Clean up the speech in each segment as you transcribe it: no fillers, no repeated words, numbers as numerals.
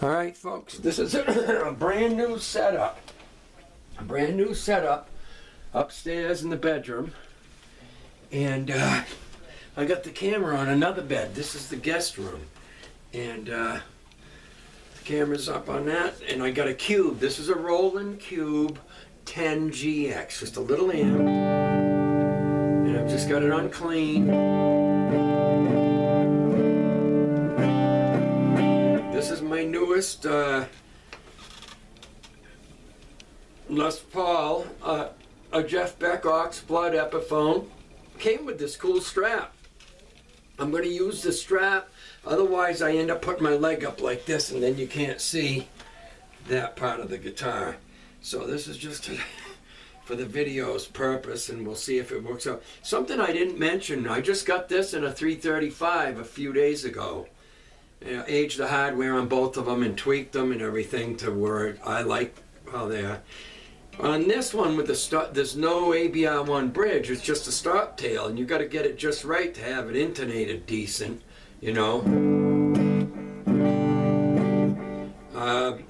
All right, folks, this is a brand new setup. A brand new setup upstairs in the bedroom. And I got the camera on another bed. This is the guest room. And the camera's up on that. And I got a cube. This is a Roland Cube 10GX. Just a little amp. And I've just got it on clean. This is my newest Les Paul, a Jeff Beck Ox Blood Epiphone. Came with this cool strap. I'm going to use the strap, otherwise I end up putting my leg up like this and then you can't see that part of the guitar. So this is just for the video's purpose, and we'll see if it works out. Something I didn't mention, I just got this in a 335 a few days ago. Aged the hardware on both of them and tweaked them and everything to where I like how they are. On this one with the stop, there's no ABR1 bridge, it's just a stop tail, and you got to get it just right to have it intonated decent, you know.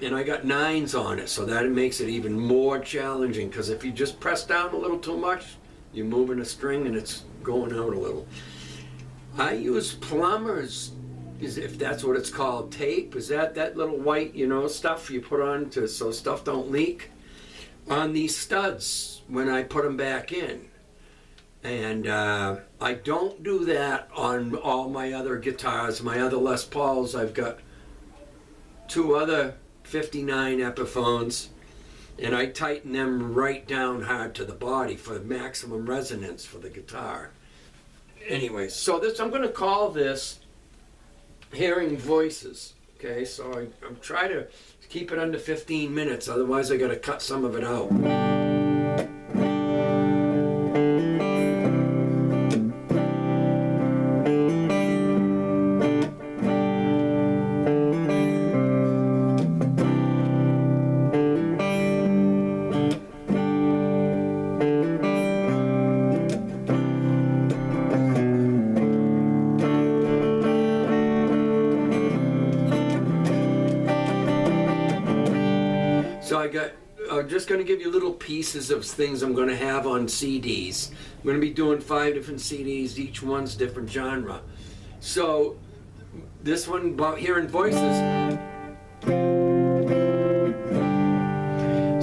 And I got 9s on it, so that makes it even more challenging, because if you just press down a little too much, you're moving a string and it's going out a little. I use plumber's, if that's what it's called, tape. Is that little white, you know, stuff you put on to so stuff don't leak on these studs when I put them back in. And I don't do that on all my other guitars. My other Les Pauls, I've got 2 other 59 Epiphones, and I tighten them right down hard to the body for maximum resonance for the guitar. Anyway, so this, I'm going to call this Hearing Voices. Okay, so I'm trying to keep it under 15 minutes, otherwise I got to cut some of it out. So I'm just going to give you little pieces of things I'm going to have on CDs. I'm going to be doing 5 different CDs, each one's different genre. So this one about hearing voices.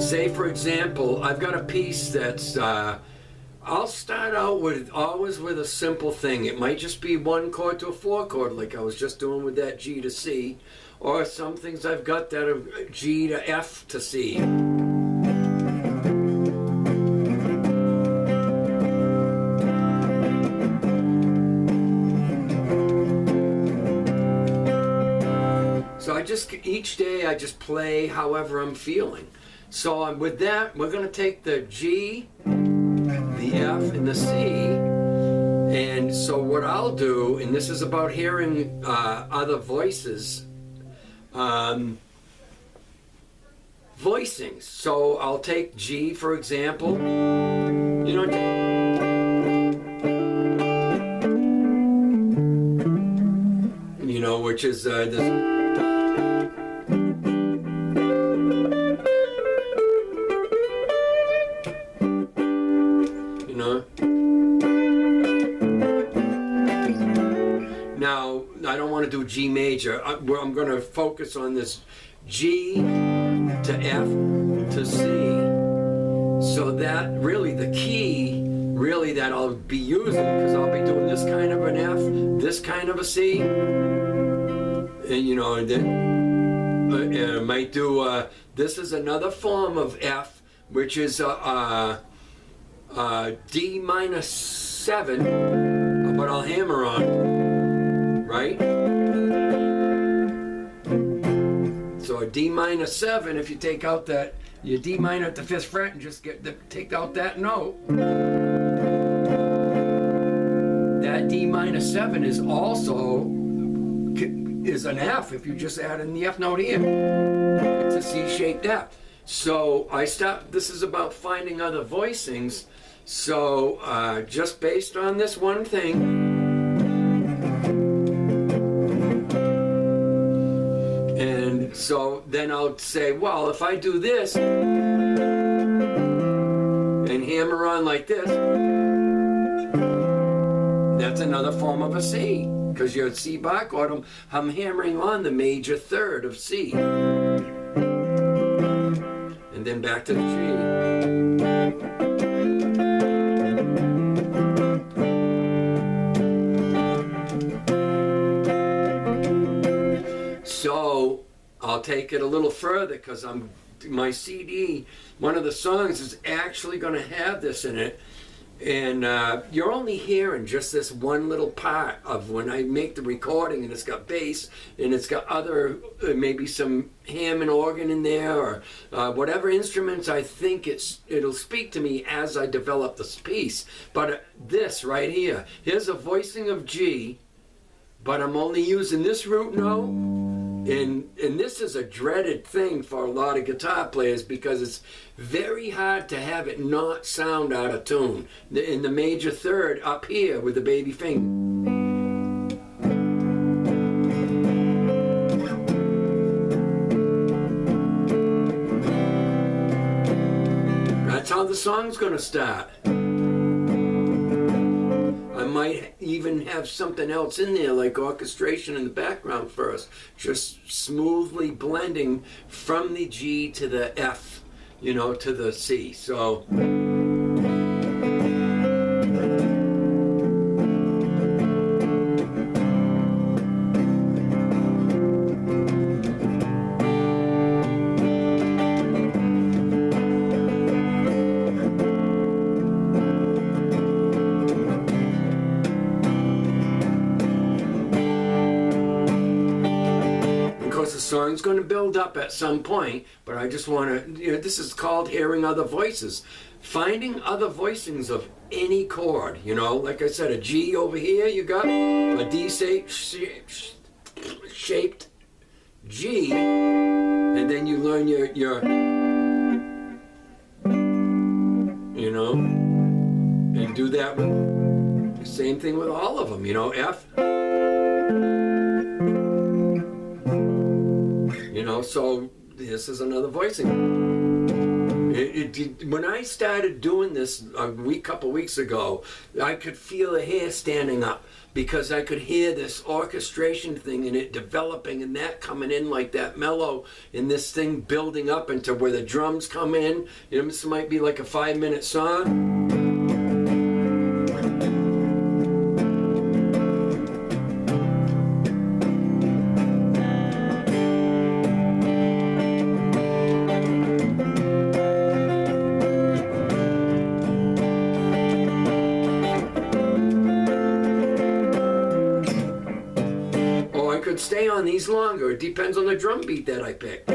Say for example, I've got a piece that's, I'll start out with always with a simple thing. It might just be 1 chord to a 4 chord like I was just doing with that G to C. Or some things I've got that are G to F to C. So each day I just play however I'm feeling. So with that, we're going to take the G, the F, and the C. And so what I'll do, and this is about hearing other voices, voicings. So I'll take G for example, you know, which is this, you know. Now I don't want to do G major. I'm going to focus on this G to F to C. So that really the key, really that I'll be using, because I'll be doing this kind of an F, this kind of a C, and you know, and then I might do. This is another form of F, which is D minus 7, but I'll hammer on, right? So a D minus 7, if you take out that, your D minor at the 5th fret and just take out that note. That D minus 7 is also an F if you just add in the F note here. It's a C-shaped F. So this is about finding other voicings. So just based on this one thing, and So then I'll say, well, if I do this and hammer on like this, that's another form of a C, because your C bar chord, I'm hammering on the major third of C. And then back to the G. So I'll take it a little further, because my CD, one of the songs is actually going to have this in it. And you're only hearing just this one little part of when I make the recording, and it's got bass, and it's got other, maybe some Hammond organ in there, or whatever instruments I think it'll speak to me as I develop this piece. But this right here, here's a voicing of G, but I'm only using this root note. And this is a dreaded thing for a lot of guitar players, because it's very hard to have it not sound out of tune. In the major third up here with the baby finger. That's how the song's gonna start. I might even have something else in there, like orchestration in the background first, just smoothly blending from the G to the F, to the C. So the song's going to build up at some point, but I just want to, this is called hearing other voices. Finding other voicings of any chord, like I said, a G over here, you got a D-shaped G, and then you learn your and do that with, same thing with all of them, F. So this is another voicing. When I started doing this a couple weeks ago, I could feel the hair standing up, because I could hear this orchestration thing and it developing, and that coming in like that mellow, and this thing building up into where the drums come in. This might be like a 5-minute song. Stay on these longer. It depends on the drum beat that I pick.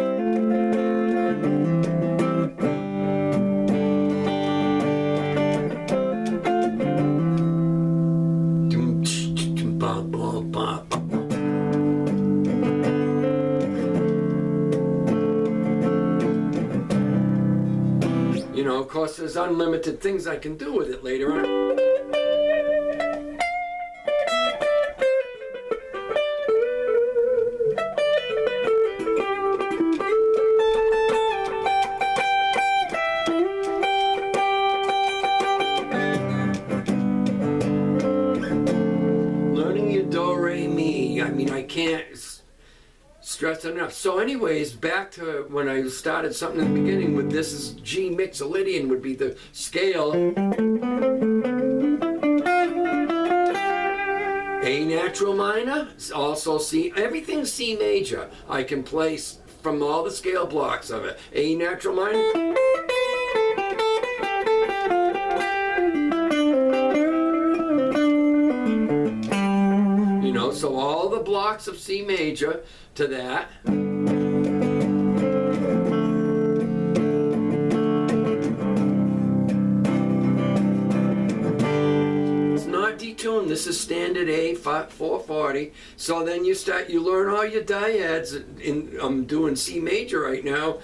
Of course, there's unlimited things I can do with it later on. I can't stress enough. So anyways, back to when I started something in the beginning with this is G Mixolydian would be the scale. A natural minor, also C, everything's C major. I can play from all the scale blocks of it. A natural minor. So all the blocks of C major to that. It's not detuned. This is standard A 440. So then you learn all your dyads. I'm doing C major right now.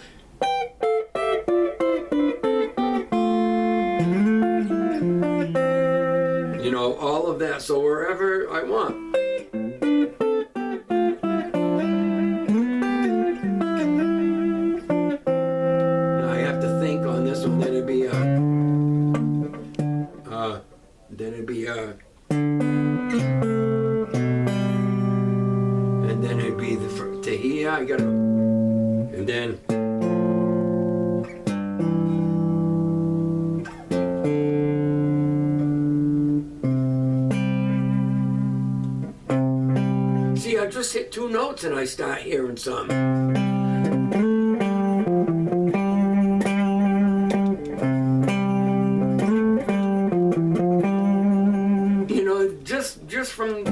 All of that. So wherever I want. And then see, I just hit 2 notes and I start hearing something. You know, just from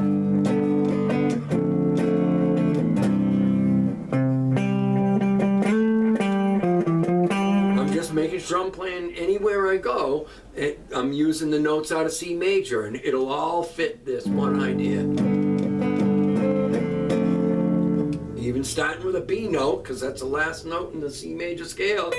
making sure I'm playing anywhere I go. I'm using the notes out of C major, and it'll all fit this one idea. Even starting with a B note, because that's the last note in the C major scale.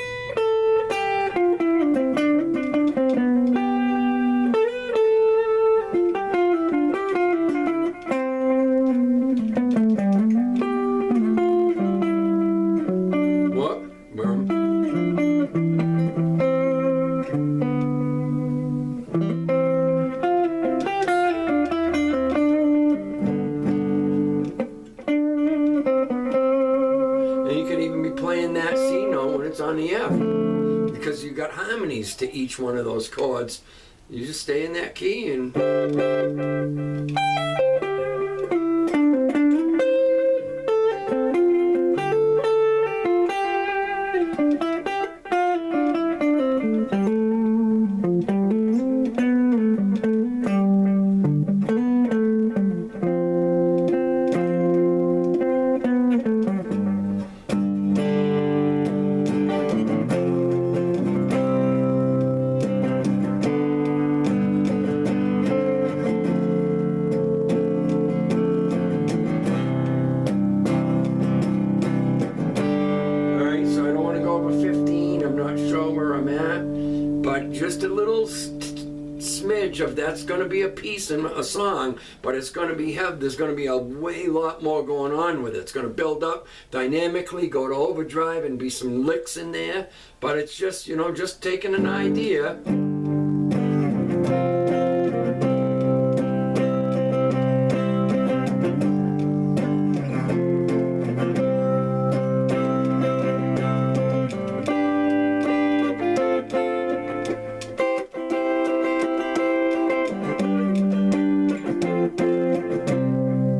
Playing that C note when it's on the F, because you got harmonies to each one of those chords. You just stay in that key and just a little smidge of that's going to be a piece in a song, but it's going to be there's going to be a lot more going on with it. It's going to build up dynamically, go to overdrive, and be some licks in there. But it's just, you know, just taking an idea.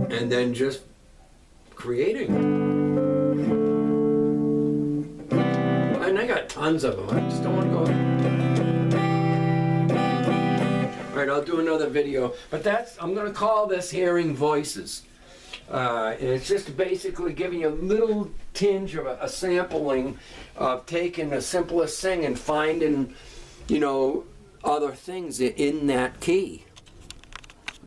And then just creating. And I got tons of them. I just don't want to go. All right, I'll do another video. But I'm going to call this Hearing Voices. And it's just basically giving you a little tinge of a sampling of taking the simplest thing and finding, you know, other things in that key.